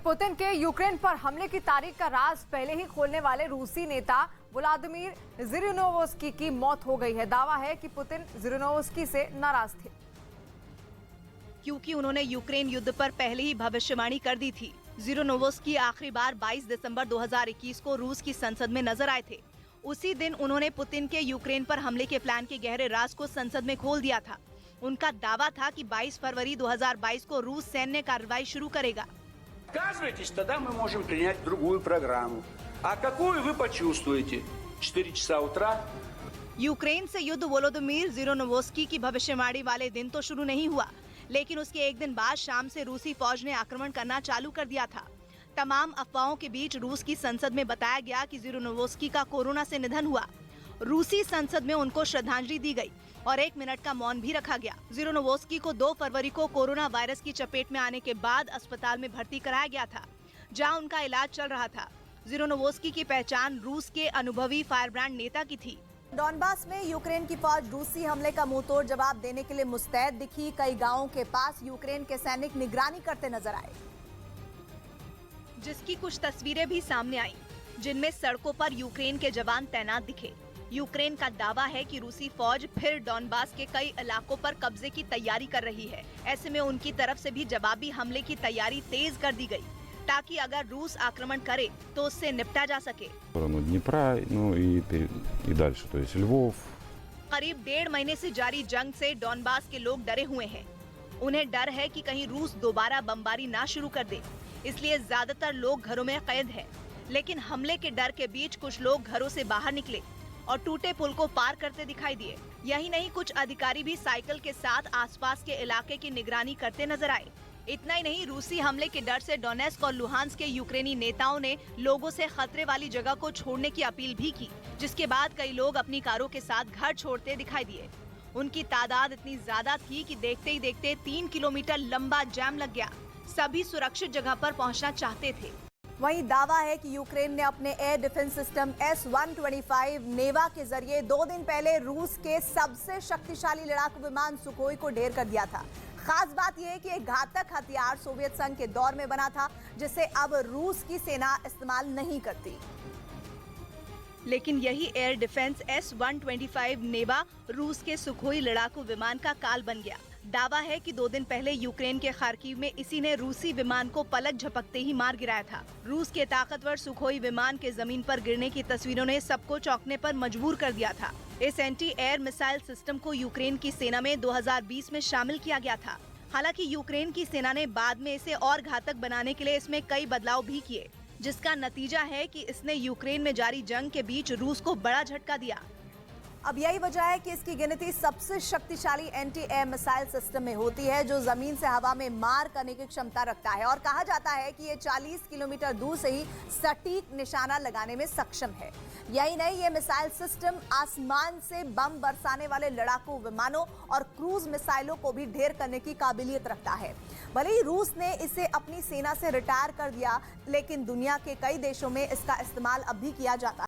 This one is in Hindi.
पुतिन के यूक्रेन पर हमले की तारीख का राज पहले ही खोलने वाले रूसी नेता व्लादिमीर जिरिनोवस्की की मौत हो गई है। दावा है कि पुतिन जिरिनोवस्की से नाराज थे क्योंकि उन्होंने यूक्रेन युद्ध पर पहले ही भविष्यवाणी कर दी थी। जिरिनोवस्की आखिरी बार 22 दिसंबर 2021 को रूस की संसद में नजर आए थे। उसी दिन उन्होंने पुतिन के यूक्रेन पर हमले के प्लान के गहरे राज को संसद में खोल दिया था। उनका दावा था कि 22 फरवरी 2022 को रूस सैन्य कार्रवाई शुरू करेगा। Отказывайтесь, тогда мы можем принять другую программу. А какую вы почувствуете? 4 часа утра? यूक्रेन से युद्ध वोलोदिमीर जिरिनोवस्की की भविष्यवाणी वाले दिन तो शुरू नहीं हुआ, लेकिन उसके एक दिन बाद शाम से रूसी फौज ने आक्रमण करना चालू कर दिया था। तमाम अफवाहों के बीच रूस की संसद में बताया गया कि जिरिनोवस्की का कोरोना से निधन हुआ। रूसी संसद में उनको श्रद्धांजलि दी गई और 1 मिनट का मौन भी रखा गया। जिरिनोवस्की को 2 फरवरी को कोरोना वायरस की चपेट में आने के बाद अस्पताल में भर्ती कराया गया था, जहां उनका इलाज चल रहा था। जिरिनोवस्की की पहचान रूस के अनुभवी फायरब्रांड नेता की थी। डॉनबास में यूक्रेन की फौज रूसी हमले का मुंहतोड़ जवाब देने के लिए मुस्तैद दिखी। कई गांवों के पास यूक्रेन के सैनिक निगरानी करते नजर आए, जिसकी कुछ तस्वीरें भी सामने आई, जिनमें सड़कों पर यूक्रेन के जवान तैनात दिखे। यूक्रेन का दावा है कि रूसी फौज फिर डॉनबास के कई इलाकों पर कब्जे की तैयारी कर रही है। ऐसे में उनकी तरफ से भी जवाबी हमले की तैयारी तेज कर दी गई, ताकि अगर रूस आक्रमण करे तो उससे निपटा जा सके। करीब 1.5 महीने से जारी जंग से डॉनबास के लोग डरे हुए हैं। उन्हें डर है कि कहीं रूस दोबारा बमबारी ना शुरू कर दे, इसलिए ज्यादातर लोग घरों में कैद हैं। लेकिन हमले के डर के बीच कुछ लोग घरों से बाहर निकले और टूटे पुल को पार करते दिखाई दिए। यही नहीं, कुछ अधिकारी भी साइकिल के साथ आसपास के इलाके की निगरानी करते नजर आए। इतना ही नहीं, रूसी हमले के डर से डोनेस्क और लुहांस्क के यूक्रेनी नेताओं ने लोगों से खतरे वाली जगह को छोड़ने की अपील भी की, जिसके बाद कई लोग अपनी कारों के साथ घर छोड़ते दिखाई दिए। उनकी तादाद इतनी ज्यादा थी कि देखते ही देखते 3 किलोमीटर लंबा जाम लग गया। सभी सुरक्षित जगह पर पहुंचना चाहते थे। वहीं दावा है कि यूक्रेन ने अपने एयर डिफेंस सिस्टम S-125 नेवा के जरिए 2 दिन पहले रूस के सबसे शक्तिशाली लड़ाकू विमान सुखोई को ढेर कर दिया था। खास बात यह है कि एक घातक हथियार सोवियत संघ के दौर में बना था, जिसे अब रूस की सेना इस्तेमाल नहीं करती। लेकिन यही एयर डिफेंस S-125 नेवा रूस के सुखोई लड़ाकू विमान का काल बन गया। दावा है कि 2 दिन पहले यूक्रेन के खार्किव में इसी ने रूसी विमान को पलक झपकते ही मार गिराया था। रूस के ताकतवर सुखोई विमान के जमीन पर गिरने की तस्वीरों ने सबको चौंकने पर मजबूर कर दिया था। इस एंटी एयर मिसाइल सिस्टम को यूक्रेन की सेना में 2020 में शामिल किया गया था। हालांकि यूक्रेन की सेना ने बाद में इसे और घातक बनाने के लिए इसमें कई बदलाव भी किए, जिसका नतीजा है कि इसने यूक्रेन में जारी जंग के बीच रूस को बड़ा झटका दिया। अब यही वजह है कि इसकी गिनती सबसे शक्तिशाली एंटी एयर मिसाइल सिस्टम में होती है, जो जमीन से हवा में मार करने की क्षमता रखता है। और कहा जाता है कि ये 40 किलोमीटर दूर से ही सटीक निशाना लगाने में सक्षम है। यही नहीं, ये मिसाइल सिस्टम आसमान से बम बरसाने वाले लड़ाकू विमानों और क्रूज मिसाइलों को भी ढेर करने की काबिलियत रखता है। भले ही रूस ने इसे अपनी सेना से रिटायर कर दिया, लेकिन दुनिया के कई देशों में इसका इस्तेमाल अब भी किया जाता है।